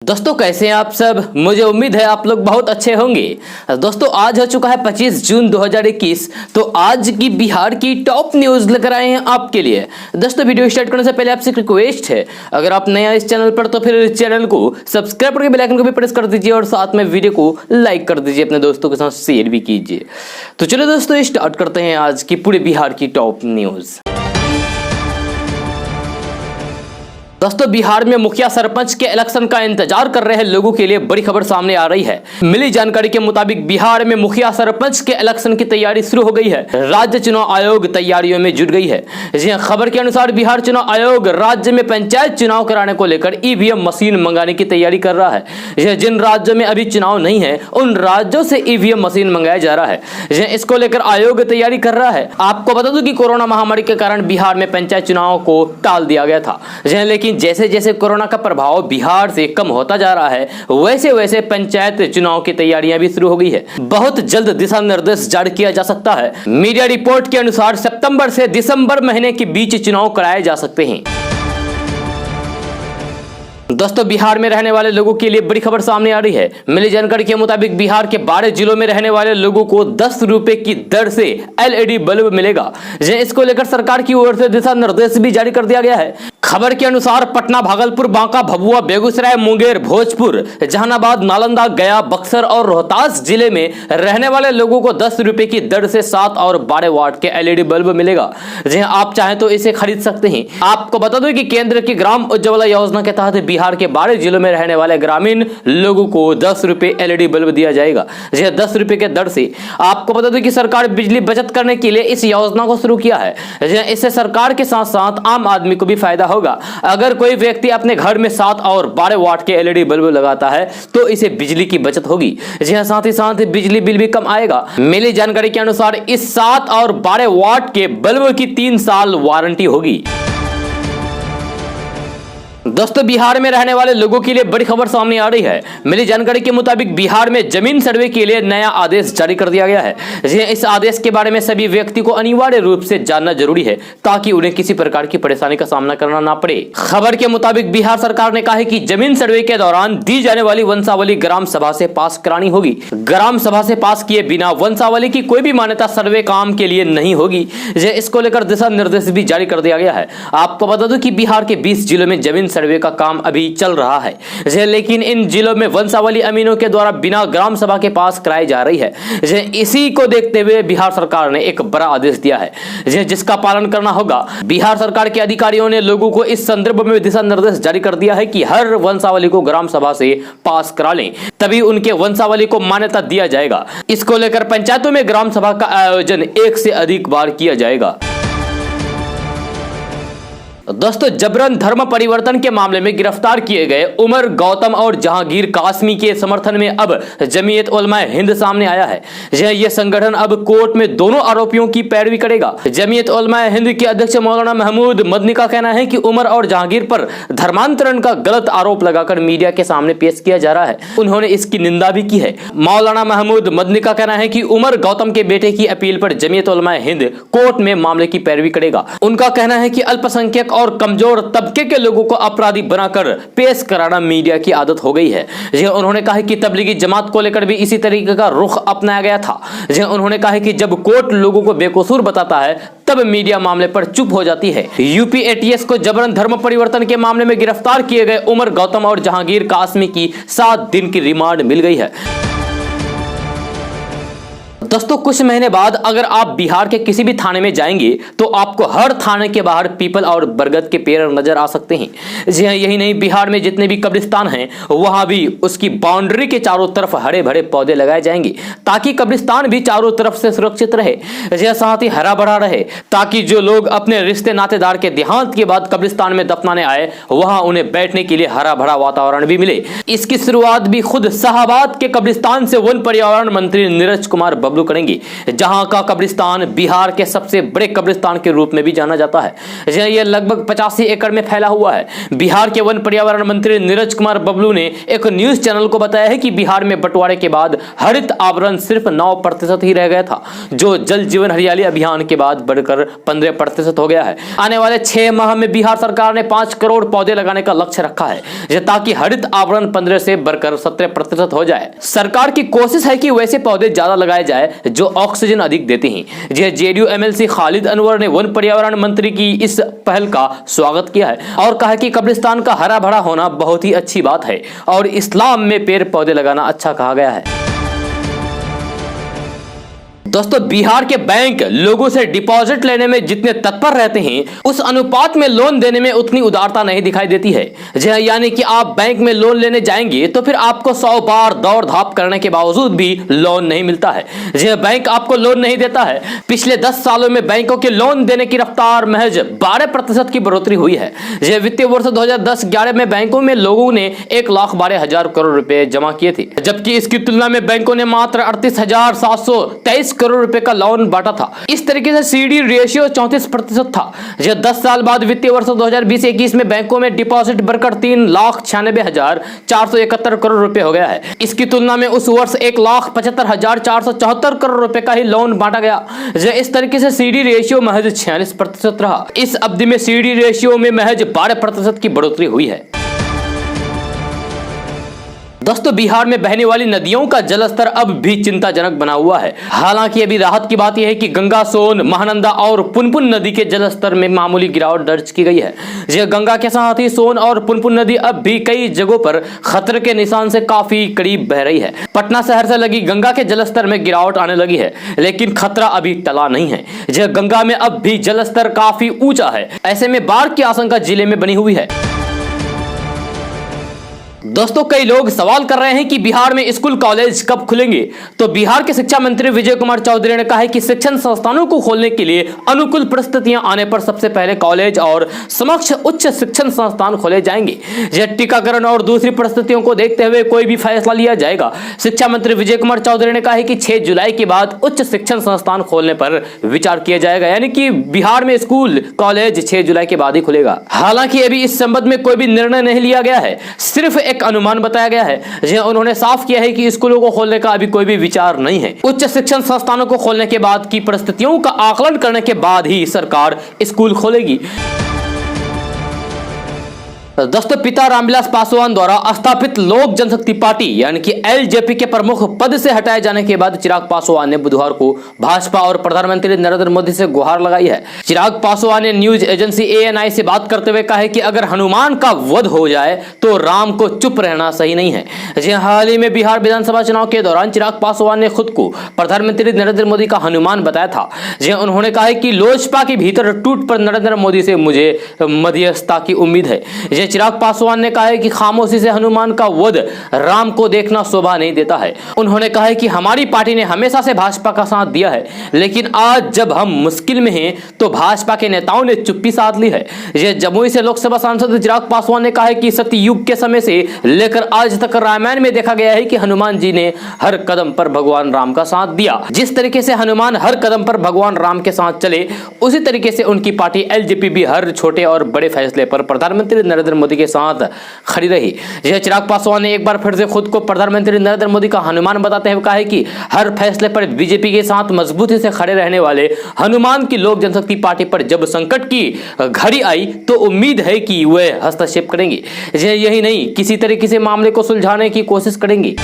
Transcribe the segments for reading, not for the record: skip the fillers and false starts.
दोस्तों कैसे हैं आप सब। मुझे उम्मीद है आप लोग बहुत अच्छे होंगे। दोस्तों आज हो चुका है 25 जून 2021। तो आज की बिहार की टॉप न्यूज लेकर आए हैं आपके लिए। दोस्तों वीडियो स्टार्ट करने से पहले आपसे एक रिक्वेस्ट है, अगर आप नया इस चैनल पर तो फिर इस चैनल को सब्सक्राइब करके बेल आइकन को भी प्रेस कर दीजिए और साथ में वीडियो को लाइक कर दीजिए, अपने दोस्तों के साथ शेयर भी कीजिए। तो चलो दोस्तों स्टार्ट करते हैं आज की पूरे बिहार की टॉप न्यूज। दोस्तों बिहार में मुखिया सरपंच के इलेक्शन का इंतजार कर रहे लोगों के लिए बड़ी खबर सामने आ रही है। मिली जानकारी के मुताबिक बिहार में मुखिया सरपंच के इलेक्शन की तैयारी शुरू हो गई है। राज्य चुनाव आयोग तैयारियों में जुट गई है। जी हां, खबर के अनुसार बिहार चुनाव आयोग राज्य में पंचायत चुनाव कराने को लेकर ईवीएम मशीन मंगाने की तैयारी कर रहा है। जिन राज्यों में अभी चुनाव नहीं है उन राज्यों से ईवीएम मशीन मंगाया जा रहा है। इसको लेकर आयोग तैयारी कर रहा है। आपको बता दूं कि कोरोना महामारी के कारण बिहार में पंचायत चुनाव को टाल दिया गया था, लेकिन जैसे जैसे कोरोना का प्रभाव बिहार से कम होता जा रहा है वैसे वैसे पंचायत चुनाव की तैयारियां भी शुरू हो गई है। बहुत जल्द दिशा निर्देश जारी किया जा सकता है। मीडिया रिपोर्ट के अनुसार सितंबर से दिसंबर महीने के बीच चुनाव कराए जा सकते हैं। दोस्तों बिहार में रहने वाले लोगों के लिए बड़ी खबर सामने आ रही है। मिली जानकारी के मुताबिक बिहार के 12 जिलों में रहने वाले लोगों को 10 रुपए की दर से एलईडी बल्ब मिलेगा। इसको लेकर सरकार की ओर से दिशा निर्देश भी जारी कर दिया गया है। खबर के अनुसार पटना, भागलपुर, बांका, भभुआ, बेगूसराय, मुंगेर, भोजपुर, जहानाबाद, नालंदा, गया, बक्सर और रोहतास जिले में रहने वाले लोगों को 10 रुपए की दर से 7 और 12 वाट के एलईडी बल्ब मिलेगा। आप चाहें तो इसे खरीद सकते हैं। आपको बता दो कि केंद्र की ग्राम उज्ज्वला योजना के तहत बिहार के 12 जिलों में रहने वाले ग्रामीण लोगों को 10 रुपए एलईडी बल्ब दिया जाएगा। 10 रुपए के दर से। आपको बता दो कि सरकार बिजली बचत करने के लिए इस योजना को शुरू किया है। इससे सरकार के साथ साथ आम आदमी को भी फायदा होगा। अगर कोई व्यक्ति अपने घर में 7 और 12 वाट के एलईडी बल्ब लगाता है तो इसे बिजली की बचत होगी। साथ ही साथ बिजली बिल भी कम आएगा। मिली जानकारी के अनुसार इस 7 और 12 वाट के बल्ब की 3 साल वारंटी होगी। दोस्तों बिहार में रहने वाले लोगों के लिए बड़ी खबर सामने आ रही है। मिली जानकारी के मुताबिक बिहार में जमीन सर्वे के लिए नया आदेश जारी कर दिया गया है। इस आदेश के बारे में सभी व्यक्ति को अनिवार्य रूप से जानना जरूरी है ताकि उन्हें किसी प्रकार की परेशानी का सामना करना ना पड़े। खबर के मुताबिक बिहार सरकार ने कहा है कि जमीन सर्वे के दौरान दी जाने वाली वंशावली ग्राम सभा से पास करानी होगी। ग्राम सभा से पास किए बिना वंशावली की कोई भी मान्यता सर्वे काम के लिए नहीं होगी। इसको लेकर दिशा निर्देश भी जारी कर दिया गया है। आपको बता दूं कि बिहार के 20 जिलों में जमीन सर्वे का काम अभी चल रहा है, लेकिन इन जिलों में वंशावली अमीनों के द्वारा बिना ग्राम सभा के पास कराई जा रही है। इसी को देखते हुए बिहार सरकार ने एक बड़ा आदेश दिया है जिसका पालन करना होगा। बिहार सरकार के अधिकारियों ने लोगों को इस संदर्भ में दिशा निर्देश जारी कर दिया है कि हर वंशावली को ग्राम सभा से पास करा लें, तभी उनके वंशावली को मान्यता दिया जाएगा। इसको लेकर पंचायतों में ग्राम सभा का आयोजन 1 से अधिक बार किया जाएगा। दोस्तों जबरन धर्म परिवर्तन के मामले में गिरफ्तार किए गए उमर, गौतम और जहांगीर कासमी के समर्थन में अब जमीयत उलमा हिंद सामने आया है। यह संगठन अब कोर्ट में दोनों आरोपियों की पैरवी करेगा। जमीयत उलमा हिंद के अध्यक्ष मौलाना महमूद मदनी का कहना है कि उमर और जहांगीर पर धर्मांतरण का गलत आरोप लगाकर मीडिया के सामने पेश किया जा रहा है। उन्होंने इसकी निंदा भी की है। मौलाना महमूद मदनी का कहना है कि उमर गौतम के बेटे की अपील पर जमीयत उलमा हिंद कोर्ट में मामले की पैरवी करेगा। उनका कहना है कि अल्पसंख्यक और कमजोर तबके के लोगों को अपराधी बनाकर पेश कराना मीडिया की आदत हो गई है। उन्होंने कहा कि तबलीगी जमात को लेकर भी इसी तरीके का रुख अपनाया गया था। उन्होंने कहा कि जब कोर्ट लोगों को बेकसूर बताता है तब मीडिया मामले पर चुप हो जाती है। यूपी एटीएस को जबरन धर्म परिवर्तन के मामले में गिरफ्तार किए गए उमर, गौतम और जहांगीर कासमी की 7 दिन की रिमांड मिल गई है। दोस्तों कुछ महीने बाद अगर आप बिहार के किसी भी थाने में जाएंगे तो आपको हर थाने के बाहर पीपल और बरगद के पेड़ नजर आ सकते हैं। यही नहीं, बिहार में जितने भी कब्रिस्तान हैं वहां भी उसकी बाउंड्री के चारों तरफ हरे भरे पौधे लगाए जाएंगे ताकि कब्रिस्तान भी चारों तरफ से सुरक्षित रहे। साथ ही हरा भरा रहे ताकि जो लोग अपने रिश्ते नातेदार के देहांत के बाद कब्रिस्तान में दफनाने आए वहां उन्हें बैठने के लिए हरा भरा वातावरण भी मिले। इसकी शुरुआत भी खुद शाहबाद के कब्रिस्तान से वन पर्यावरण मंत्री नीरज कुमार बबलू बबलू करेंगे, जहां का कब्रिस्तान बिहार के सबसे बड़े कब्रिस्तान के रूप में भी जाना जाता है। यह लगभग 85 एकड़ में फैला हुआ है। बिहार के वन पर्यावरण मंत्री नीरज कुमार बबलू ने एक न्यूज चैनल को बताया है कि बिहार में बंटवारे के बाद हरित आवरण सिर्फ 9% ही रह गया था, जो जल जीवन हरियाली अभियान के बाद बढ़कर 15% हो गया है। आने वाले 6 माह में बिहार सरकार ने 5 करोड़ पौधे लगाने का लक्ष्य रखा है, ताकि हरित आवरण 15 से बढ़कर 17% हो जाए। सरकार की कोशिश है कि वैसे पौधे ज्यादा लगाए जाए जो ऑक्सीजन अधिक देते हैं। जेडीयू एमएलसी खालिद अनवर ने वन पर्यावरण मंत्री की इस पहल का स्वागत किया है और कहा कि कब्रिस्तान का हरा भरा होना बहुत ही अच्छी बात है और इस्लाम में पेड़ पौधे लगाना अच्छा कहा गया है। दोस्तों, बिहार के बैंक लोगों से डिपॉजिट लेने में जितने तत्पर रहते हैं, उस अनुपात में लोन देने में उतनी उदारता नहीं दिखाई देती है। यानी कि आप बैंक में लोन लेने जाएंगे तो फिर आपको 100 बार दौड़ धाप करने के बावजूद भी लोन नहीं मिलता है। बैंक आपको लोन नहीं देता है। पिछले 10 सालों में बैंकों के लोन देने की रफ्तार महज 12% की बढ़ोतरी हुई है। वित्तीय वर्ष 2010-11 में बैंकों में लोगों ने 1,12,000 करोड़ रुपए जमा किए थे, जबकि इसकी तुलना में बैंकों ने मात्र 38,723 करोड़ रुपए का लोन बांटा था। इस तरीके से सीडी रेशियो 34% था। 10 साल बाद वित्तीय वर्ष 2020-21 में बैंकों में डिपॉजिट बढ़कर 3,96,471 करोड़ रुपए हो गया है। इसकी तुलना में उस वर्ष 1,75,474 करोड़ रुपए का ही लोन बांटा गया। इस तरीके से सीडी रेशियो महज 46% रहा। इस अवधि में सीडी रेशियो में महज 12% की बढ़ोतरी हुई है। दोस्तों, बिहार में बहने वाली नदियों का जलस्तर अब भी चिंताजनक बना हुआ है। हालांकि अभी राहत की बात यह है कि गंगा, सोन, महानंदा और पुनपुन नदी के जलस्तर में मामूली गिरावट दर्ज की गई है। गंगा के साथ ही सोन और पुनपुन नदी अब भी कई जगहों पर खतरे के निशान से काफी करीब बह रही है। पटना शहर से लगी गंगा के जलस्तर में गिरावट आने लगी है, लेकिन खतरा अभी टला नहीं है। गंगा में अब भी जलस्तर काफी ऊंचा है। ऐसे में बाढ़ की आशंका जिले में बनी हुई है। दोस्तों, कई लोग सवाल कर रहे हैं कि बिहार में स्कूल कॉलेज कब खुलेंगे। तो बिहार के शिक्षा मंत्री विजय कुमार चौधरी ने कहा है कि शिक्षण संस्थानों को खोलने के लिए अनुकूल परिस्थितियां आने पर सबसे पहले कॉलेज और समक्ष उच्च शिक्षण संस्थान खोले जाएंगे। टीकाकरण और दूसरी परिस्थितियों को देखते हुए कोई भी फैसला लिया जाएगा। शिक्षा मंत्री विजय कुमार चौधरी ने कहा है कि 6 जुलाई के बाद उच्च शिक्षण संस्थान खोलने पर विचार किया जाएगा, यानी कि बिहार में स्कूल कॉलेज 6 जुलाई के बाद ही खुलेगा। हालांकि अभी इस संबंध में कोई भी निर्णय नहीं लिया गया है, सिर्फ एक अनुमान बताया गया है। उन्होंने साफ किया है कि स्कूलों को खोलने का अभी कोई भी विचार नहीं है। उच्च शिक्षण संस्थानों को खोलने के बाद की परिस्थितियों का आकलन करने के बाद ही सरकार स्कूल खोलेगी। दोस्तों, पिता रामविलास पासवान द्वारा स्थापित लोक जनशक्ति पार्टी यानी कि एलजेपी के प्रमुख पद से हटाए जाने के बाद चिराग पासवान ने बुधवार को भाजपा और प्रधानमंत्री नरेंद्र मोदी से गुहार लगाई है। चिराग पासवान ने न्यूज एजेंसी एएनआई से बात करते हुए कहा है कि अगर हनुमान का वध हो जाए तो राम को चुप रहना सही नहीं है। हाल ही में बिहार विधानसभा चुनाव के दौरान चिराग पासवान ने खुद को प्रधानमंत्री नरेंद्र मोदी का हनुमान बताया था। उन्होंने कहा है कि लोजपा के भीतर टूट पर नरेंद्र मोदी से मुझे मध्यस्थता की उम्मीद है। चिराग पासवान ने कहा है कि खामोशी से हनुमान का वध राम को देखना शोभा नहीं देता है। उन्होंने कहा है कि हमारी पार्टी ने हमेशा से भाजपा का साथ दिया है, लेकिन आज जब हम मुश्किल में हैं तो भाजपा के नेताओं ने चुप्पी साध ली है। जमुई से लोकसभा सांसद चिराग पासवान ने कहा है कि सतयुग के समय से लेकर आज तक रामायण में देखा गया है कि हनुमान जी ने हर कदम पर भगवान राम का साथ दिया। जिस तरीके से हनुमान हर कदम पर भगवान राम के साथ चले, उसी तरीके से उनकी पार्टी एलजेपी भी हर छोटे और बड़े फैसले पर प्रधानमंत्री नरेंद्र मोदी के साथ खड़ी रही। चिराग पासवान ने एक बार फिर से खुद को प्रधानमंत्री नरेंद्र मोदी का हनुमान बताते हुए कहा है कि हर फैसले पर बीजेपी के साथ मजबूती से खड़े रहने वाले हनुमान की लोक जनशक्ति पार्टी पर जब संकट की घड़ी आई तो उम्मीद है कि वे हस्तक्षेप करेंगे। यही नहीं, किसी तरीके से मामले को सुलझाने की कोशिश करेंगे।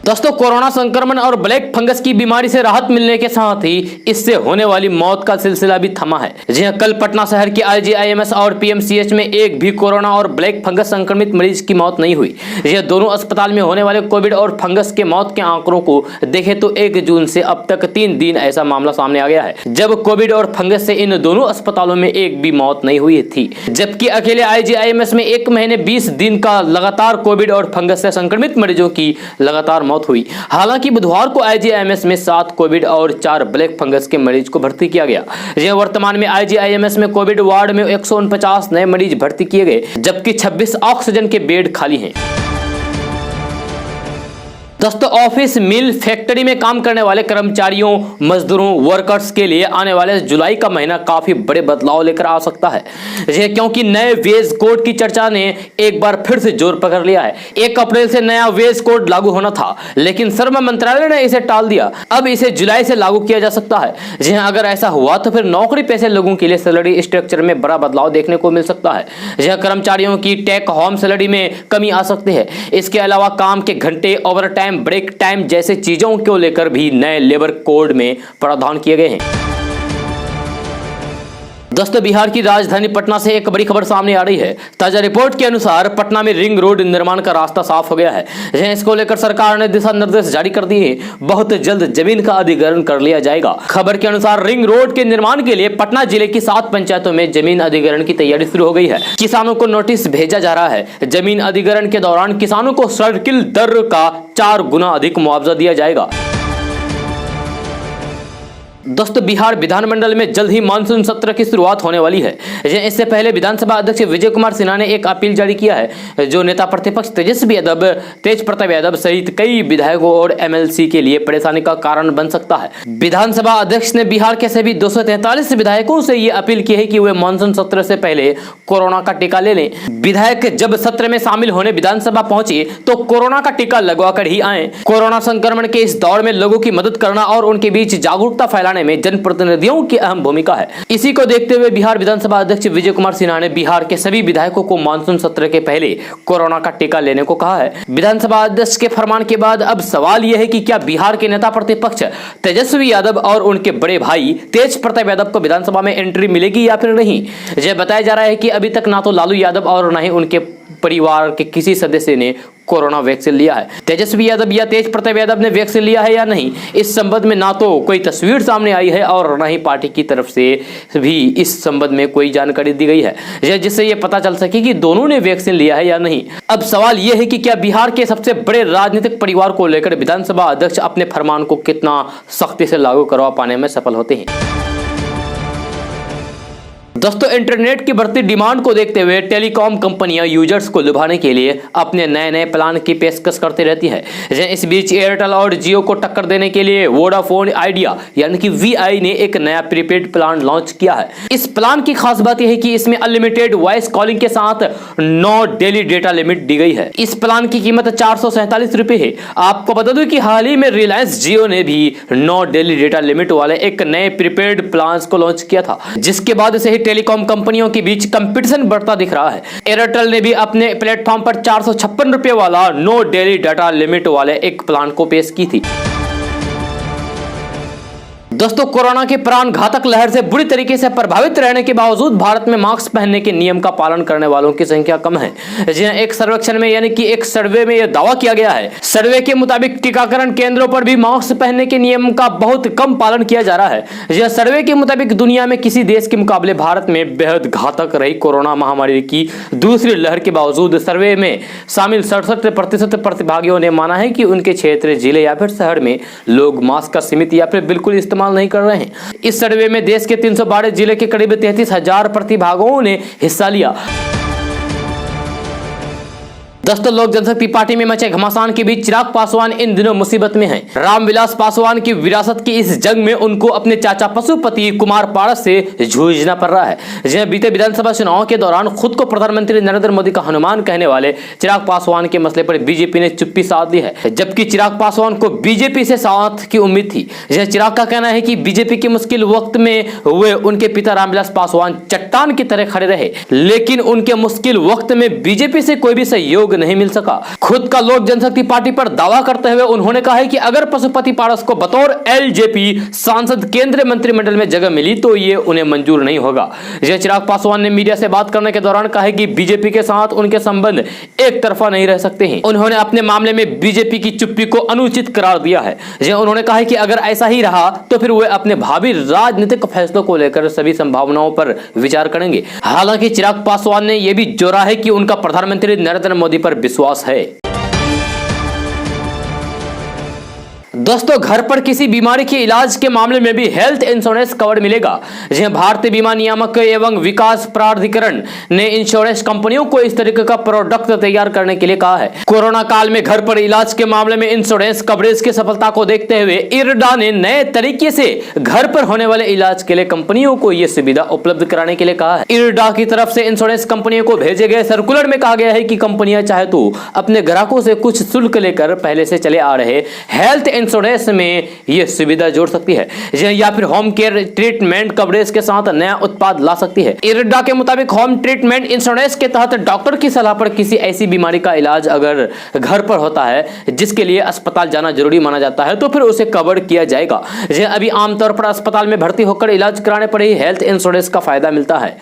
दोस्तों, कोरोना संक्रमण और ब्लैक फंगस की बीमारी से राहत मिलने के साथ ही इससे होने वाली मौत का सिलसिला भी थमा है। कल पटना शहर के आईजीआईएमएस और पीएमसीएच में एक भी कोरोना और ब्लैक फंगस संक्रमित मरीज की मौत नहीं हुई। दोनों अस्पताल में होने वाले कोविड और फंगस के मौत के आंकड़ों को देखें तो 1 जून से अब तक 3 दिन ऐसा मामला सामने आ गया है जब कोविड और फंगस से इन दोनों अस्पतालों में एक भी मौत नहीं हुई थी, जबकि अकेले आईजीआईएमएस में 1 महीने 20 दिन का लगातार कोविड और फंगस से संक्रमित मरीजों की लगातार मौत हुई। हालांकि बुधवार को आईजीआईएमएस में 7 कोविड और 4 ब्लैक फंगस के मरीज को भर्ती किया गया। वर्तमान में आईजीआईएमएस में कोविड वार्ड में 149 नए मरीज भर्ती किए गए, जबकि 26 ऑक्सीजन के बेड खाली हैं। दोस्तों ऑफिस, मिल, फैक्ट्री में काम करने वाले कर्मचारियों, मजदूरों, वर्कर्स के लिए आने वाले जुलाई का महीना काफी बड़े बदलाव लेकर आ सकता है, क्योंकि नए वेज कोड की चर्चा ने एक बार फिर से जोर पकड़ लिया है। 1 अप्रैल से नया वेज कोड लागू होना था, लेकिन श्रम मंत्रालय ने इसे टाल दिया। अब इसे जुलाई से लागू किया जा सकता है। जी हां, अगर ऐसा हुआ तो फिर नौकरी पेशे लोगों के लिए सैलरी स्ट्रक्चर में बड़ा बदलाव देखने को मिल सकता है। जहां कर्मचारियों की टेक होम सैलरी में कमी आ सकती है। इसके अलावा काम के घंटे, ओवर टाइम, ब्रेक टाइम जैसे चीजों को लेकर भी नए लेबर कोड में प्रावधान किए गए हैं। दोस्तों बिहार की राजधानी पटना से एक बड़ी खबर सामने आ रही है। ताजा रिपोर्ट के अनुसार पटना में रिंग रोड निर्माण का रास्ता साफ हो गया है। इसको लेकर सरकार ने दिशा निर्देश जारी कर दिए हैं। बहुत जल्द जमीन का अधिग्रहण कर लिया जाएगा। खबर के अनुसार रिंग रोड के निर्माण के लिए पटना जिले की 7 पंचायतों में जमीन अधिग्रहण की तैयारी शुरू हो गई है। किसानों को नोटिस भेजा जा रहा है। जमीन अधिग्रहण के दौरान किसानों को सर्किल दर का 4 गुना अधिक मुआवजा दिया जाएगा। दोस्तों बिहार विधानमंडल में जल्द ही मानसून सत्र की शुरुआत होने वाली है। इससे पहले विधानसभा अध्यक्ष विजय कुमार सिन्हा ने एक अपील जारी किया है, जो नेता प्रतिपक्ष तेजस्वी यादव, तेज प्रताप यादव सहित कई विधायकों और एमएलसी के लिए परेशानी का कारण बन सकता है। विधानसभा अध्यक्ष ने बिहार के सभी 243 विधायकों से ये अपील की है कि वे मानसून सत्र से पहले कोरोना का टीका ले लें। विधायक जब सत्र में शामिल होने विधानसभा पहुंचे तो कोरोना का टीका लगवा कर ही आए। कोरोना संक्रमण के इस दौर में लोगों की मदद करना और उनके बीच जागरूकता फैलाना में जनप्रतिनिधियों की अहम भूमिका है। इसी को देखते हुए बिहार विधानसभा अध्यक्ष विजय कुमार सिन्हा ने बिहार के सभी विधायकों को मानसून सत्र के पहले कोरोना का टीका लेने को कहा है। विधानसभा अध्यक्ष के फरमान के बाद अब सवाल यह है कि क्या बिहार के नेता प्रतिपक्ष तेजस्वी यादव और उनके बड़े भाई तेज प्रताप यादव को विधानसभा में एंट्री मिलेगी या फिर नहीं। यह बताया जा रहा है कि अभी तक ना तो लालू यादव और न ही उनके परिवार के किसी सदस्य ने कोरोना वैक्सीन लिया है। तेजस्वी यादव या तेज प्रताप यादव ने वैक्सीन लिया है या नहीं, इस संबंध में ना तो कोई तस्वीर सामने आई है और न ही पार्टी की तरफ से भी इस संबंध में कोई जानकारी दी गई है, जिससे यह पता चल सके कि दोनों ने वैक्सीन लिया है या नहीं। अब सवाल यह है कि क्या बिहार के सबसे बड़े राजनीतिक परिवार को लेकर विधानसभा अध्यक्ष अपने फरमान को कितना सख्ती से लागू करवा पाने में सफल होते हैं। दोस्तों इंटरनेट की बढ़ती डिमांड को देखते हुए टेलीकॉम कंपनियां यूजर्स को लुभाने के लिए अपने नए नए प्लान की पेशकश करती रहती है। इस बीच एयरटेल और जियो को टक्कर देने के लिए वोडाफोन आइडिया यानी कि वीआई ने एक नया प्रीपेड प्लान लॉन्च किया है। इस प्लान की खास बात यह है कि इसमें अनलिमिटेड वॉइस कॉलिंग के साथ 9 डेली डेटा लिमिट दी गई है। इस प्लान की कीमत 447 रुपए है। आपको बता दूं कि हाल ही में रिलायंस जियो ने भी 9 डेली डेटा लिमिट वाले एक नए प्रीपेड प्लान को लॉन्च किया था, जिसके बाद से टेलीकॉम कंपनियों के बीच कंपटीशन बढ़ता दिख रहा है। एयरटेल ने भी अपने प्लेटफॉर्म पर 456 रुपए वाला 9 डेली डाटा लिमिट वाले एक प्लान को पेश की थी। दोस्तों कोरोना के प्राण घातक लहर से बुरी तरीके से प्रभावित रहने के बावजूद भारत में मास्क पहनने के नियम का पालन करने वालों की संख्या कम है। एक सर्वेक्षण में यानी कि एक सर्वे में यह दावा किया गया है। सर्वे के मुताबिक टीकाकरण केंद्रों पर भी मास्क पहनने के नियम का बहुत कम पालन किया जा रहा है। यह सर्वे के मुताबिक दुनिया में किसी देश के मुकाबले भारत में बेहद घातक रही कोरोना महामारी की दूसरी लहर के बावजूद सर्वे में शामिल 67% प्रतिभागियों ने माना है कि उनके क्षेत्र, जिले या फिर शहर में लोग मास्क का सीमित या फिर बिल्कुल इस्तेमाल नहीं कर रहे हैं। इस सर्वे में देश के 312 जिले के करीब 33,000 प्रतिभागियों ने हिस्सा लिया। दोस्तों लोक जनशक्ति पार्टी में मचे घमासान के बीच चिराग पासवान इन दिनों मुसीबत में हैं। रामविलास पासवान की विरासत की इस जंग में उनको अपने चाचा पशुपति कुमार पारस से जूझना पड़ रहा है। जिन्हें बीते विधानसभा चुनाव के दौरान खुद को प्रधानमंत्री नरेंद्र मोदी का हनुमान कहने वाले चिराग पासवान के मसले पर बीजेपी ने चुप्पी साध ली है, जबकि चिराग पासवान को बीजेपी से साथ की उम्मीद थी। चिराग का कहना है कि बीजेपी के मुश्किल वक्त में हुए उनके पिता रामविलास पासवान चट्टान की तरह खड़े रहे, लेकिन उनके मुश्किल वक्त में बीजेपी से कोई भी सहयोग नहीं मिल सका। खुद का लोक जनशक्ति पार्टी पर दावा करते हुए उन्होंने कहा है कि अगर पशुपति पारस को बतौर एलजेपी सांसद केंद्रीय मंत्रिमंडल में जगह मिली तो ये उन्हें मंजूर नहीं होगा। चिराग पासवान ने मीडिया से बात करने के दौरान कहा है कि बीजेपी के साथ उनके संबंध एक तरफा नहीं रह सकते हैं। उन्होंने अपने मामले में बीजेपी की चुप्पी को अनुचित करार दिया है। उन्होंने कहा है कि अगर ऐसा ही रहा तो फिर वे अपने भावी राजनीतिक फैसलों को लेकर सभी संभावनाओं पर विचार करेंगे। हालांकि चिराग पासवान ने यह भी जोड़ा है कि उनका प्रधानमंत्री नरेंद्र मोदी पर विश्वास है। दोस्तों, घर पर किसी बीमारी के इलाज के मामले में भी हेल्थ इंश्योरेंस कवर मिलेगा। जी, भारतीय बीमा नियामक एवं विकास प्राधिकरण ने इंश्योरेंस कंपनियों को इस तरीके का प्रोडक्ट तैयार करने के लिए कहा है। कोरोना काल में घर पर इलाज के मामले में इंश्योरेंस कवरेज की सफलता को देखते हुए इरडा ने नए तरीके से घर पर होने वाले इलाज के लिए कंपनियों को यह सुविधा उपलब्ध कराने के लिए कहा है। इरडा की तरफ से इंश्योरेंस कंपनियों को भेजे गए सर्कुलर में कहा गया है कि कंपनियां चाहे तो अपने ग्राहकों से कुछ शुल्क लेकर पहले से चले आ रहे हेल्थ इंश्योरेंस में यह सुविधा जोड़ सकती है, या फिर होम केयर ट्रीटमेंट कवरेज के साथ नया उत्पाद ला सकती है। इरडा के मुताबिक होम ट्रीटमेंट इंश्योरेंस के तहत डॉक्टर की सलाह पर किसी ऐसी बीमारी का इलाज अगर घर पर होता है जिसके लिए अस्पताल जाना जरूरी माना जाता है तो फिर उसे कवर किया जाएगा। अभी आमतौर पर अस्पताल में भर्ती होकर इलाज कराने पर ही हेल्थ इंश्योरेंस का फायदा मिलता है।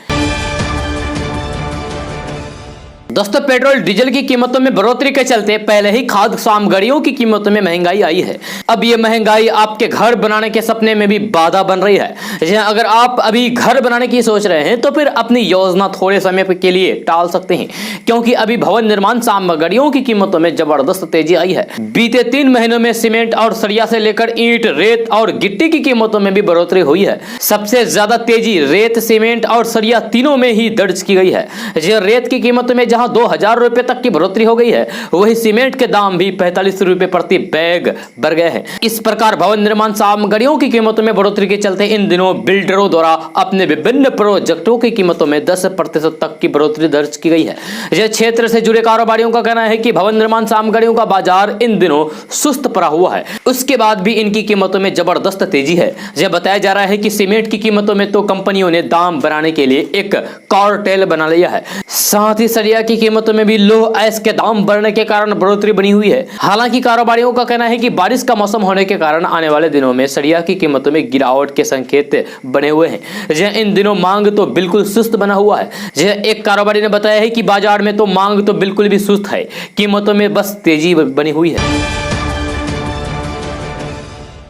दोस्तों, पेट्रोल डीजल की कीमतों में बढ़ोतरी के चलते पहले ही खाद्य सामग्रियों की कीमतों में महंगाई आई है। अब ये महंगाई आपके घर बनाने के सपने में भी बाधा बन रही है। अगर आप अभी घर बनाने की सोच रहे हैं तो फिर अपनी योजना थोड़े समय के लिए टाल सकते हैं, क्योंकि अभी भवन निर्माण सामग्रियों की कीमतों में जबरदस्त तेजी आई है। बीते 3 महीनों में सीमेंट और सरिया से लेकर ईंट, रेत और गिट्टी की कीमतों में भी बढ़ोतरी हुई है। सबसे ज्यादा तेजी रेत, सीमेंट और सरिया तीनों में ही दर्ज की गई है। रेत की कीमतों में 2000 रुपए तक की बढ़ोतरी हो गई है, वही सीमेंट के दाम भी 45 रुपए प्रति बैग बढ़ गए हैं। इस प्रकार भवन निर्माण सामग्रियों की कीमतों में बढ़ोतरी के चलते इन दिनों बिल्डरों द्वारा अपने विभिन्न प्रोजेक्टों की कीमतों में 10% तक की बढ़ोतरी दर्ज की गई है। यह क्षेत्र से जुड़े कारोबारियों का कहना है कि भवन निर्माण सामग्रियों का बाजार इन दिनों सुस्त पड़ा हुआ है, उसके बाद भी इनकी कीमतों में जबरदस्त तेजी है। यह बताया जा रहा है कि सीमेंट की कीमतों में तो कंपनियों ने दाम बढ़ाने के लिए एक कार्टेल बना लिया है। साथ ही सरिया की कीमतों में भी लोह अयस्क के दाम बढ़ने के कारण बढ़ोतरी बनी हुई है। हालांकि कारोबारियों का कहना है कि बारिश का मौसम होने के कारण आने वाले दिनों में सरिया की कीमतों में गिरावट के संकेत बने हुए हैं। इन दिनों मांग तो बिल्कुल सुस्त बना हुआ है। एक कारोबारी ने बताया है कि बाजार में तो मांग तो बिल्कुल भी सुस्त है, कीमतों में बस तेजी बनी हुई है।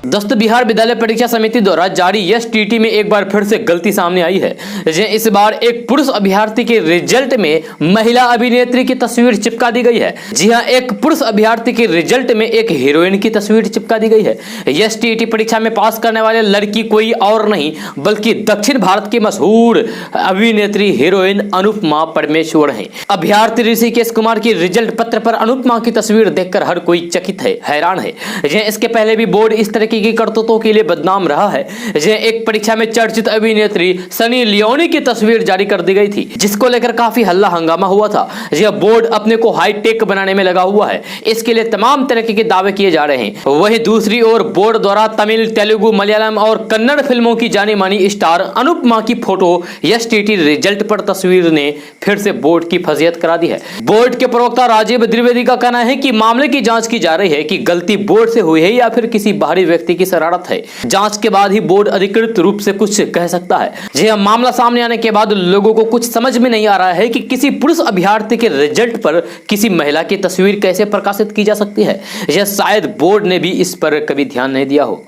दोस्तों, बिहार विद्यालय परीक्षा समिति द्वारा जारी एसटीईटी में एक बार फिर से गलती सामने आई है। इस बार एक पुरुष अभ्यर्थी के रिजल्ट में महिला अभिनेत्री की तस्वीर चिपका दी गई है। जी हां, एक पुरुष अभ्यर्थी के रिजल्ट में एक हीरोइन की तस्वीर चिपका दी गई है। एसटीईटी परीक्षा में पास करने वाले लड़की कोई और नहीं बल्कि दक्षिण भारत की मशहूर अभिनेत्री हीरोइन अनुपमा परमेश्वर है। अभ्यर्थी ऋषिकेश कुमार की रिजल्ट पत्र पर अनुपमा की तस्वीर देखकर हर कोई चकित है, हैरान है। इसके पहले भी बोर्ड इस तरह की करतूतों के लिए बदनाम रहा है। एक परीक्षा में चर्चित अभिनेत्री सनी लियोनी की तस्वीर जारी कर दी गई थी, जिसको लेकर काफी हल्ला हंगामा हुआ था। यह बोर्ड अपने को हाईटेक बनाने में लगा हुआ है, इसके लिए तमाम तरह के दावे किए जा रहे हैं। वहीं दूसरी ओर बोर्ड द्वारा तमिल, तेलुगु, मलयालम और कन्नड़ फिल्मों की जानी मानी स्टार अनुपमा की फोटो एसटीईटी रिजल्ट पर तस्वीर ने फिर से बोर्ड की फजीहत करा दी है। बोर्ड के प्रवक्ता राजीव द्विवेदी का कहना है कि मामले की जांच की जा रही है कि गलती बोर्ड से हुई है या फिर किसी बाहरी व्यक्ति की शरारत है। जांच के बाद ही बोर्ड अधिकृत रूप से कुछ कह सकता है। यह मामला सामने आने के बाद लोगों को कुछ समझ में नहीं आ रहा है कि किसी पुरुष अभ्यर्थी के रिजल्ट पर किसी महिला की तस्वीर कैसे प्रकाशित की जा सकती है। यह शायद बोर्ड ने भी इस पर कभी ध्यान नहीं दिया हो।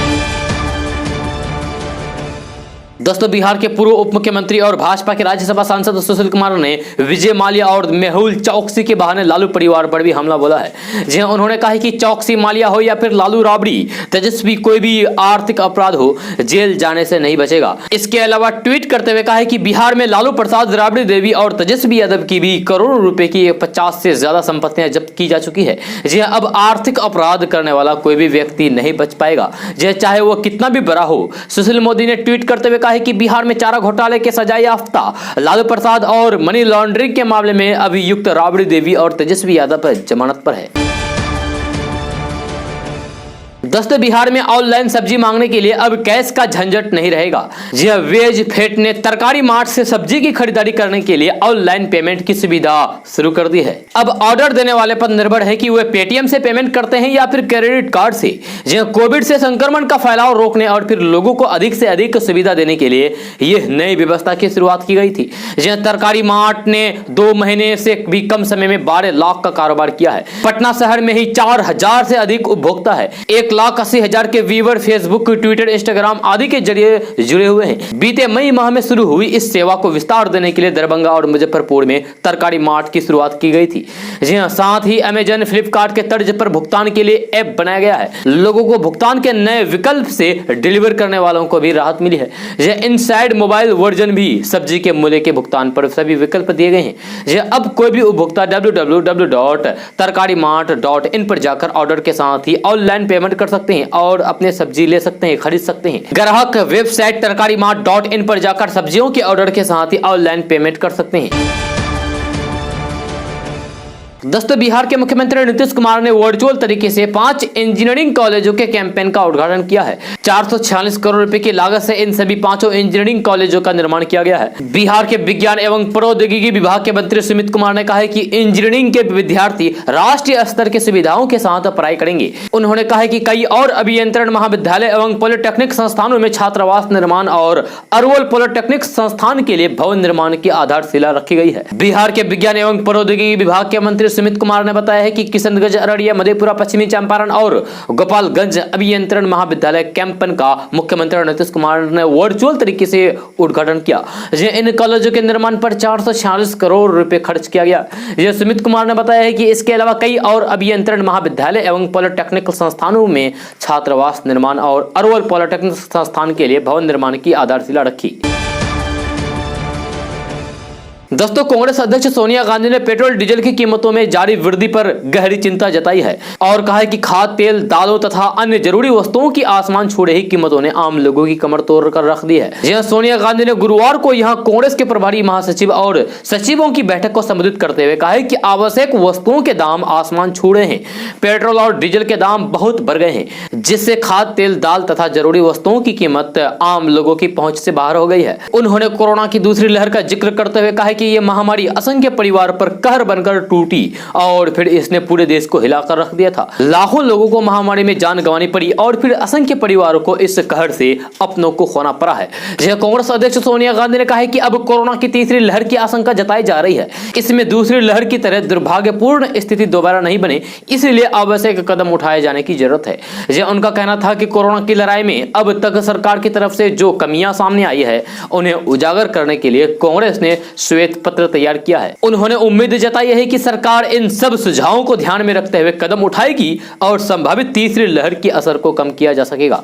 दोस्तों, बिहार के पूर्व उप मुख्यमंत्री और भाजपा के राज्यसभा सांसद सुशील कुमार ने विजय माल्या और मेहुल चौकसी के बहाने लालू परिवार पर भी हमला बोला है। उन्होंने कहा कि चौकसी, माल्या हो या फिर लालू राबड़ी, तेजस्वी, कोई भी आर्थिक अपराध हो, जेल जाने से नहीं बचेगा। इसके अलावा ट्वीट करते हुए कहा है कि बिहार में लालू प्रसाद, राबड़ी देवी और तेजस्वी यादव की भी करोड़ों रुपए की 50 से ज्यादा संपत्तियां जब्त की जा चुकी है। अब आर्थिक अपराध करने वाला कोई भी व्यक्ति नहीं बच पाएगा, चाहे वो कितना भी बड़ा हो। सुशील मोदी ने ट्वीट करते हुए कहा है कि बिहार में चारा घोटाले के सजा याफ्ता लालू प्रसाद और मनी लॉन्ड्रिंग के मामले में अभियुक्त राबड़ी देवी और तेजस्वी यादव जमानत पर है। दोस्तों, बिहार में ऑनलाइन सब्जी मांगने के लिए अब कैश का झंझट नहीं रहेगा। वेज फेट ने तरकारी मार्ट से सब्जी की खरीदारी करने के लिए ऑनलाइन पेमेंट की सुविधा शुरू कर दी है। अब ऑर्डर देने वाले पर निर्भर है कि वे पेटीएम से पेमेंट करते हैं या फिर क्रेडिट कार्ड से। कोविड से संक्रमण का फैलाव रोकने और फिर लोगों को अधिक से अधिक सुविधा देने के लिए यह नई व्यवस्था की शुरुआत की गई थी। तरकारी मार्ट ने 2 महीने से भी कम समय में 12 लाख का कारोबार किया है। पटना शहर में ही 4000 से अधिक उपभोक्ता है। 1 1,80,000 के व्यूअर फेसबुक, ट्विटर, इंस्टाग्राम आदि के जरिए जुड़े हुए हैं। बीते मई माह में शुरू हुई इस सेवा को विस्तार देने के लिए दरभंगा और मुजफ्फरपुर में तरकारी मार्ट की शुरुआत की गई थी। जी हां, साथ ही अमेजन, फ्लिपकार्ट के तर्ज पर भुगतान के लिए ऐप बनाया गया है। लोगों को भुगतान के नए विकल्प से डिलीवर करने वालों को भी राहत मिली है। यह इनसाइड मोबाइल वर्जन भी सब्जी के मूल्य के भुगतान पर सभी विकल्प दिए गए हैं। यह अब कोई भी उपभोक्ता www.tarkarimart.in पर जाकर ऑर्डर के साथ ही ऑनलाइन पेमेंट कर सकते हैं और अपने सब्जी ले सकते हैं, खरीद सकते हैं। ग्राहक वेबसाइट tarkarimart.in पर जाकर सब्जियों के ऑर्डर के साथ ही ऑनलाइन पेमेंट कर सकते हैं। दोस्तों, बिहार के मुख्यमंत्री नीतीश कुमार ने वर्चुअल तरीके से 5 इंजीनियरिंग कॉलेजों के कैंपेन का उद्घाटन किया है। 446 करोड़ रुपए की लागत से इन सभी 5 इंजीनियरिंग कॉलेजों का निर्माण किया गया है। बिहार के विज्ञान एवं प्रौद्योगिकी विभाग के मंत्री सुमित कुमार ने कहा है कि इंजीनियरिंग के विद्यार्थी राष्ट्रीय स्तर की सुविधाओं के साथ पढ़ाई करेंगे। उन्होंने कहा है कि कई और अभियंत्रण महाविद्यालय एवं पॉलिटेक्निक संस्थानों में छात्रावास निर्माण और अरवल पॉलिटेक्निक संस्थान के लिए भवन निर्माण की आधारशिला रखी गई है। बिहार के विज्ञान एवं प्रौद्योगिकी विभाग के मंत्री सुमित कुमार ने बताया है कि किशनगंज, अररिया, मधेपुरा, पश्चिमी चंपारण और गोपालगंज अभियंत्रण महाविद्यालय कैंपन का मुख्यमंत्री नीतीश कुमार ने वर्चुअल तरीके से उद्घाटन किया। इन कॉलेजों के निर्माण पर 446 करोड़ रुपए खर्च किया गया। यह सुमित कुमार ने बताया है कि इसके अलावा कई और अभियंत्रण महाविद्यालय एवं पॉलिटेक्निक संस्थानों में छात्रावास निर्माण और अरवल पॉलिटेक्निक संस्थान के लिए भवन निर्माण की आधारशिला रखी। दोस्तों, कांग्रेस अध्यक्ष सोनिया गांधी ने पेट्रोल डीजल की कीमतों में जारी वृद्धि पर गहरी चिंता जताई है और कहा है कि खाद्य तेल, दालों तथा अन्य जरूरी वस्तुओं की आसमान छू रही कीमतों ने आम लोगों की कमर तोड़ कर रख दी है। यह सोनिया गांधी ने गुरुवार को यहां कांग्रेस के प्रभारी महासचिव और सचिवों की बैठक को संबोधित करते हुए कहा है कि आवश्यक वस्तुओं के दाम आसमान छू रहे हैं। पेट्रोल और डीजल के दाम बहुत बढ़ गए हैं, जिससे खाद्य तेल, दाल तथा जरूरी वस्तुओं की कीमत आम लोगों की पहुंच से बाहर हो गई है। उन्होंने कोरोना की दूसरी लहर का जिक्र करते हुए कहा कि ये महामारी असंख्य परिवार पर कहर बनकर टूटी और फिर इसने पूरे देश को हिलाकर रख दिया था। लाखों लोगों को महामारी में जान गंवानी पड़ी और फिर असंख्य परिवारों को इस कहर से अपनों को खोना पड़ा है। कांग्रेस अध्यक्ष सोनिया गांधी ने कहा है कि अब कोरोना की तीसरी लहर की आशंका जताई जा रही है। इसमें दूसरी लहर की तरह दुर्भाग्यपूर्ण स्थिति दोबारा नहीं बने, इसलिए आवश्यक कदम उठाए जाने की जरूरत है। यह उनका कहना था कि कोरोना की लड़ाई में अब तक सरकार की तरफ से जो कमियां सामने आई है उन्हें उजागर करने के लिए कांग्रेस ने श्वेत पत्र तैयार किया है। उन्होंने उम्मीद जताई है कि सरकार इन सब सुझावों को ध्यान में रखते हुए कदम उठाएगी और संभावित तीसरी लहर के असर को कम किया जा सकेगा।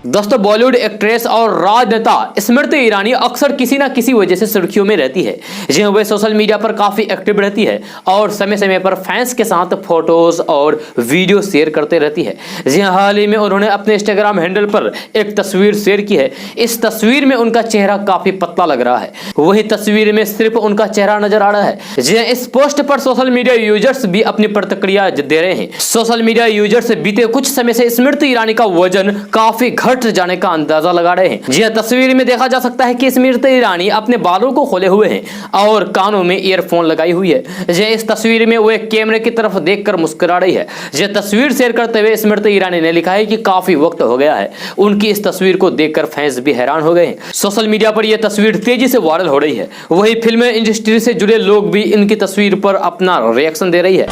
दोस्तों, बॉलीवुड एक्ट्रेस और राजनेता स्मृति ईरानी अक्सर किसी न किसी वजह से सुर्खियों में रहती है। जी वे सोशल मीडिया पर काफी एक्टिव रहती है और समय समय पर फैंस के साथ फोटोज और वीडियो शेयर करते रहती है। जी हाल ही में उन्होंने अपने इंस्टाग्राम हैंडल पर एक तस्वीर शेयर की है। इस तस्वीर में उनका चेहरा काफी पतला लग रहा है, वही तस्वीर में सिर्फ उनका चेहरा नजर आ रहा है। जी इस पोस्ट पर सोशल मीडिया यूजर्स भी अपनी प्रतिक्रिया दे रहे हैं। सोशल मीडिया यूजर्स बीते कुछ समय से स्मृति ईरानी का वजन काफी घट जाने का अंदाजा लगा रहे हैं। जी तस्वीर में देखा जा सकता है कि स्मृति ईरानी अपने बालों को खोले हुए हैं और कानों में ईयरफोन लगाई हुई है। जी इस तस्वीर में वो कैमरे की तरफ देखकर मुस्कुरा रही है। जी तस्वीर शेयर करते हुए स्मृति ईरानी ने लिखा है कि काफी वक्त हो गया है। उनकी इस तस्वीर को देखकर फैंस भी हैरान हो गए हैं। सोशल मीडिया पर यह तस्वीर तेजी से वायरल हो रही है। वही फिल्म इंडस्ट्री से जुड़े लोग भी इनकी तस्वीर पर अपना रिएक्शन दे रही है।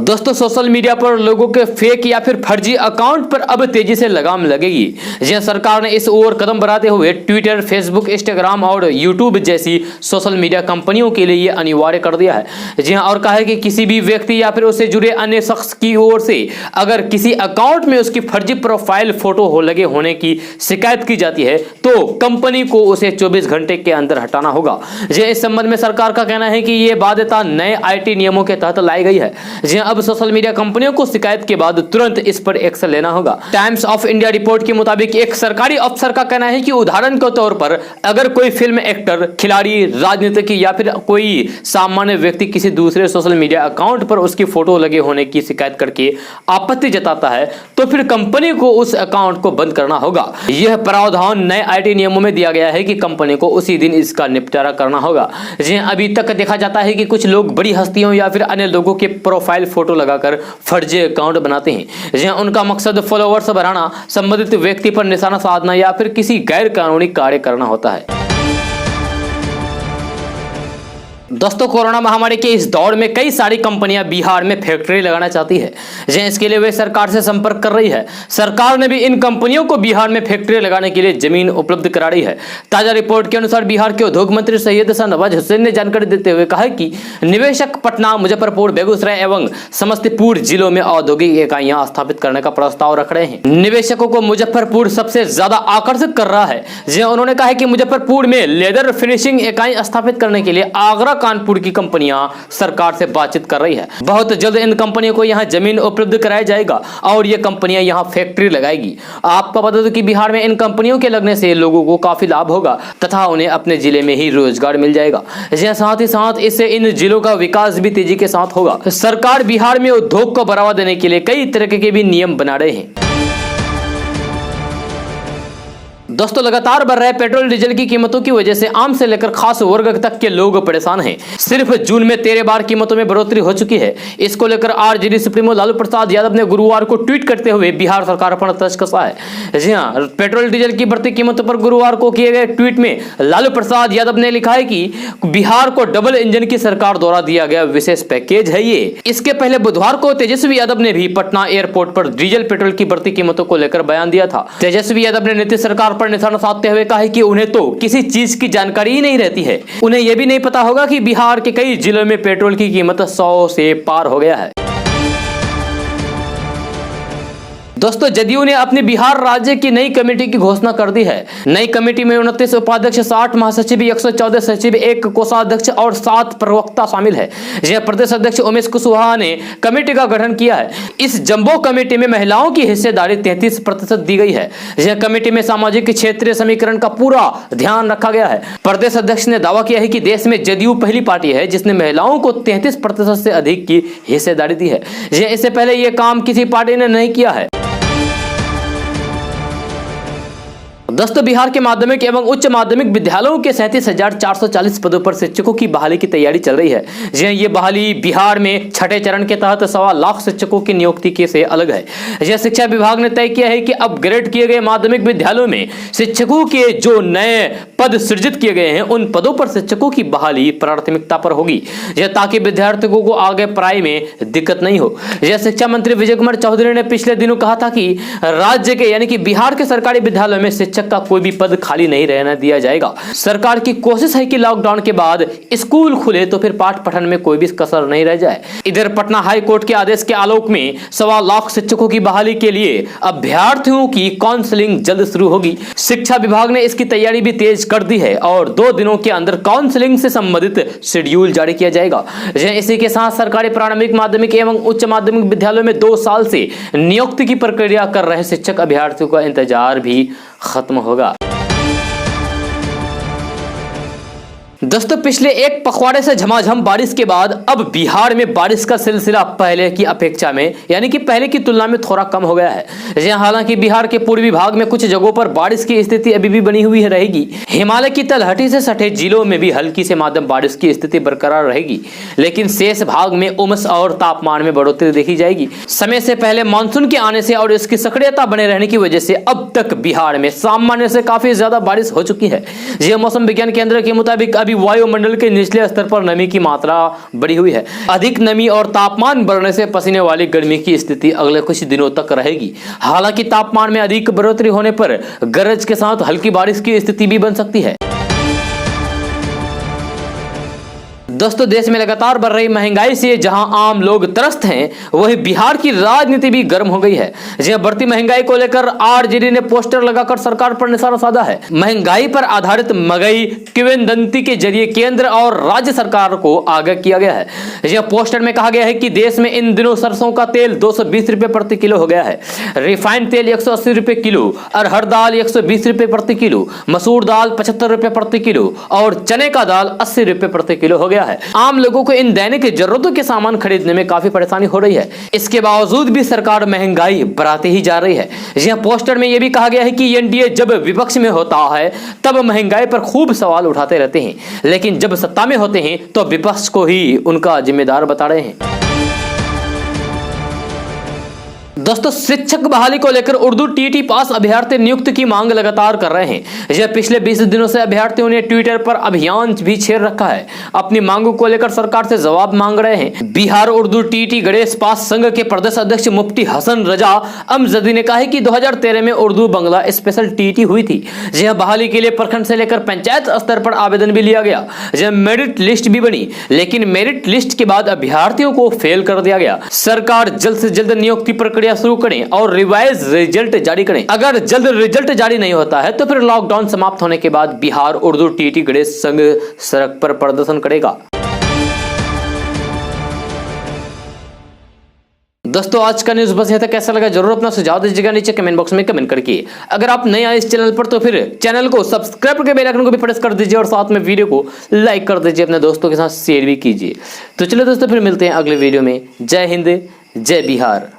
दोस्तों, सोशल मीडिया पर लोगों के फेक या फिर फर्जी अकाउंट पर अब तेजी से लगाम लगेगी। जी सरकार ने इस ओर कदम बढ़ाते हुए ट्विटर, फेसबुक, इंस्टाग्राम और यूट्यूब जैसी सोशल मीडिया कंपनियों के लिए यह अनिवार्य कर दिया है। जी हाँ, और कहा है कि किसी भी व्यक्ति या फिर उससे जुड़े अन्य शख्स की ओर से अगर किसी अकाउंट में उसकी फर्जी प्रोफाइल फोटो हो लगे होने की शिकायत की जाती है तो कंपनी को उसे 24 घंटे के अंदर हटाना होगा। जी इस संबंध में सरकार का कहना है कि यह बाध्यता नए IT नियमों के तहत लाई गई है। जी अब सोशल मीडिया कंपनियों को शिकायत के बाद तुरंत इस पर एक्शन लेना होगा। टाइम्स ऑफ इंडिया रिपोर्ट के मुताबिक एक सरकारी अफसर का कहना है कि उदाहरण के तौर पर अगर कोई फिल्म एक्टर, खिलाड़ी, राजनीतिक या फिर कोई सामान्य व्यक्ति किसी दूसरे सोशल मीडिया अकाउंट पर उसकी फोटो लगे होने की शिकायत करके आपत्ति जताता है तो फिर कंपनी को उस अकाउंट को बंद करना होगा। यह प्रावधान नए IT नियमों में दिया गया है कि कंपनी को उसी दिन इसका निपटारा करना होगा। जी अभी तक देखा जाता है कि कुछ लोग बड़ी हस्तियों या फिर अन्य लोगों के प्रोफाइल फोटो लगाकर फर्जी अकाउंट बनाते हैं। जहां उनका मकसद फॉलोअर्स बढ़ाना, संबंधित व्यक्ति पर निशाना साधना या फिर किसी गैर कानूनी कार्य करना होता है। दोस्तों, कोरोना महामारी के इस दौर में कई सारी कंपनियां बिहार में फैक्ट्री लगाना चाहती है, इसके लिए वे सरकार से संपर्क कर रही है। सरकार ने भी इन कंपनियों को बिहार में फैक्ट्री लगाने के लिए जमीन उपलब्ध करा रही है। ताजा रिपोर्ट के अनुसार बिहार के उद्योग मंत्री सैयद शाहनवाज हुसैन ने जानकारी देते हुए कहा कि निवेशक पटना, मुजफ्फरपुर, बेगूसराय एवं समस्तीपुर जिलों में औद्योगिक इकाइयां स्थापित करने का प्रस्ताव रख रहे हैं। निवेशकों को मुजफ्फरपुर सबसे ज्यादा आकर्षित कर रहा है। उन्होंने कहा कि मुजफ्फरपुर में लेदर फिनिशिंग इकाई स्थापित करने के लिए आगरा, कानपुर की कंपनियां सरकार से बातचीत कर रही है। बहुत जल्द इन कंपनियों को यहां जमीन उपलब्ध कराया जाएगा और ये कंपनियां यहां फैक्ट्री लगाएगी। आपको बता दो कि बिहार में इन कंपनियों के लगने से लोगों को काफी लाभ होगा तथा उन्हें अपने जिले में ही रोजगार मिल जाएगा। साथ ही साथ इससे इन जिलों का विकास भी तेजी के साथ होगा। सरकार बिहार में उद्योग को बढ़ावा देने के लिए कई तरह के भी नियम बना रहे हैं। दोस्तों, लगातार बढ़ रहे पेट्रोल डीजल की कीमतों की वजह से आम से लेकर खास वर्ग तक के लोग परेशान हैं। सिर्फ जून में 13 बार कीमतों में बढ़ोतरी हो चुकी है। इसको लेकर आरजेडी सुप्रीमो लालू प्रसाद यादव ने गुरुवार को ट्वीट करते हुए बिहार सरकार पर तंज कसा है। जी हां, पेट्रोल डीजल की बढ़ती कीमतों पर गुरुवार को किए गए ट्वीट में लालू प्रसाद यादव ने लिखा है कि बिहार को डबल इंजन की सरकार द्वारा दिया गया विशेष पैकेज है ये। इसके पहले बुधवार को तेजस्वी यादव ने भी पटना एयरपोर्ट पर डीजल पेट्रोल की बढ़ती कीमतों को लेकर बयान दिया था। तेजस्वी यादव ने नीतीश सरकार पर निशाना साधते हुए कहा कि उन्हें तो किसी चीज की जानकारी ही नहीं रहती है। उन्हें यह भी नहीं पता होगा कि बिहार के कई जिलों में पेट्रोल की कीमत 100 से पार हो गया है। दोस्तों, जदयू ने अपनी बिहार राज्य की नई कमेटी की घोषणा कर दी है। नई कमेटी में 29 उपाध्यक्ष, 60 महासचिव, 114 सचिव, 1 कोषाध्यक्ष और 7 प्रवक्ता शामिल है। प्रदेश अध्यक्ष उमेश कुशवाहा ने कमेटी का गठन किया है। इस जंबो कमेटी में महिलाओं की हिस्सेदारी 33% दी गई है। यह कमेटी में सामाजिक क्षेत्रीय समीकरण का पूरा ध्यान रखा गया है। प्रदेश अध्यक्ष ने दावा किया है कि देश में जदयू पहली पार्टी है जिसने महिलाओं को 33% से अधिक की हिस्सेदारी दी है। इससे पहले यह काम किसी पार्टी ने नहीं किया है। दोस्तों, बिहार के माध्यमिक एवं उच्च माध्यमिक विद्यालयों के 37,440 पदों पर शिक्षकों की बहाली की तैयारी चल रही है। ये बहाली बिहार में छठे चरण के तहत 1.25 लाख शिक्षकों की नियुक्ति के से अलग है। शिक्षा विभाग ने तय किया है कि अपग्रेड किए गए माध्यमिक विद्यालयों में शिक्षकों के जो नए पद सृजित किए गए हैं उन पदों पर शिक्षकों की बहाली प्राथमिकता पर होगी, ताकि विद्यार्थियों को आगे पढ़ाई में दिक्कत नहीं हो। शिक्षा मंत्री विजय कुमार चौधरी ने पिछले दिनों कहा था कि राज्य के यानी कि बिहार के सरकारी विद्यालयों में शिक्षक का कोई भी पद खाली नहीं रहने दिया जाएगा। सरकार की कोशिश है कि लॉकडाउन के बाद स्कूल खुले तो फिर पाठ पठन में कोई भी कसर नहीं रह जाए। इधर पटना हाई कोर्ट के आदेश के आलोक में 1.25 लाख शिक्षकों की बहाली के लिए अभ्यर्थियों की काउंसलिंग जल्द शुरू होगी। शिक्षा विभाग ने इसकी तैयारी भी तेज कर दी है और 2 दिनों के अंदर काउंसलिंग से संबंधित शेड्यूल जारी किया जाएगा। इसी के साथ सरकारी प्रारंभिक, माध्यमिक एवं उच्च माध्यमिक विद्यालयों में 2 साल से नियुक्ति की प्रक्रिया कर रहे शिक्षक अभ्यर्थियों का इंतजार भी खत्म होगा। दोस्तों, पिछले एक पखवाड़े से झमाझम बारिश के बाद अब बिहार में बारिश का सिलसिला पहले की अपेक्षा में यानी कि पहले की तुलना में थोड़ा कम हो गया है। हालांकि बिहार के पूर्वी भाग में कुछ जगहों पर बारिश की स्थिति अभी भी बनी हुई रहेगी। हिमालय की तलहटी से सटे जिलों में भी हल्की से मध्यम बारिश की स्थिति बरकरार रहेगी, लेकिन शेष भाग में उमस और तापमान में बढ़ोतरी देखी जाएगी। समय से पहले मानसून के आने से और इसकी सक्रियता बने रहने की वजह से अब तक बिहार में सामान्य से काफी ज्यादा बारिश हो चुकी है। मौसम विज्ञान केंद्र के मुताबिक अभी वायुमंडल के निचले स्तर पर नमी की मात्रा बढ़ी हुई है। अधिक नमी और तापमान बढ़ने से पसीने वाली गर्मी की स्थिति अगले कुछ दिनों तक रहेगी। हालांकि तापमान में अधिक बढ़ोतरी होने पर गरज के साथ हल्की बारिश की स्थिति भी बन सकती है। दोस्तों, देश में लगातार बढ़ रही महंगाई से जहां आम लोग त्रस्त हैं, वहीं बिहार की राजनीति भी गर्म हो गई है। बढ़ती महंगाई को लेकर आरजेडी ने पोस्टर लगाकर सरकार पर निशाना साधा है। महंगाई पर आधारित महंगाई किंवदंती के जरिए केंद्र और राज्य सरकार को आगाह किया गया है। पोस्टर में कहा गया है कि देश में इन दिनों सरसों का तेल 220 रुपए प्रति किलो हो गया है, रिफाइंड तेल 180 रुपए किलो, अरहर दाल 120 रुपए प्रति किलो, मसूर दाल 75 रुपए प्रति किलो और चने का दाल 80 रुपए प्रति किलो हो गया है। आम लोगों को इन दैनिक जरूरतों के सामान खरीदने में काफी परेशानी हो रही है। इसके बावजूद भी सरकार महंगाई बढ़ाती ही जा रही है। पोस्टर में यह भी कहा गया है कि एनडीए जब विपक्ष में होता है तब महंगाई पर खूब सवाल उठाते रहते हैं, लेकिन जब सत्ता में होते हैं तो विपक्ष को ही उनका जिम्मेदार बता रहे हैं। दोस्तों, शिक्षक बहाली को लेकर उर्दू टीटी पास अभ्यर्थी नियुक्त की मांग लगातार कर रहे हैं। यह पिछले 20 दिनों से अभ्यर्थियों ने ट्विटर पर अभियान भी छेड़ रखा है। अपनी मांगों को लेकर सरकार से जवाब मांग रहे हैं। बिहार उर्दू टीटी गणेश पास संघ के प्रदेश अध्यक्ष मुफ्ती हसन रजा अमजदी ने कहा है कि 2013 में उर्दू बंगला स्पेशल टीटी हुई थी। यह बहाली के लिए प्रखंड से लेकर पंचायत स्तर पर आवेदन भी लिया गया। यह मेरिट लिस्ट भी बनी, लेकिन मेरिट लिस्ट के बाद अभ्यर्थियों को फेल कर दिया गया। सरकार जल्द से जल्द नियुक्ति प्रक्रिया शुरू करें और रिवाइज रिजल्ट जारी करें। अगर जल्द रिजल्ट जारी नहीं होता है तो फिर लॉकडाउन समाप्त होने के बाद बिहार उर्दू टीटी गणेश संघ सड़क पर प्रदर्शन करेगा। दोस्तों, आज का न्यूज बस यह था। कैसा लगा जरूर अपना सुझाव दीजिएगा नीचे कमेंट बॉक्स में कमेंट करके। अगर आप नए आए इस चैनल पर तो फिर चैनल को सब्सक्राइब करके बेल आइकन को भी प्रेस कर दीजिए और साथ में वीडियो को लाइक कर दीजिए, अपने दोस्तों के साथ शेयर भी कीजिए। तो चलिए दोस्तों, फिर मिलते हैं अगले वीडियो में। जय हिंद, जय बिहार।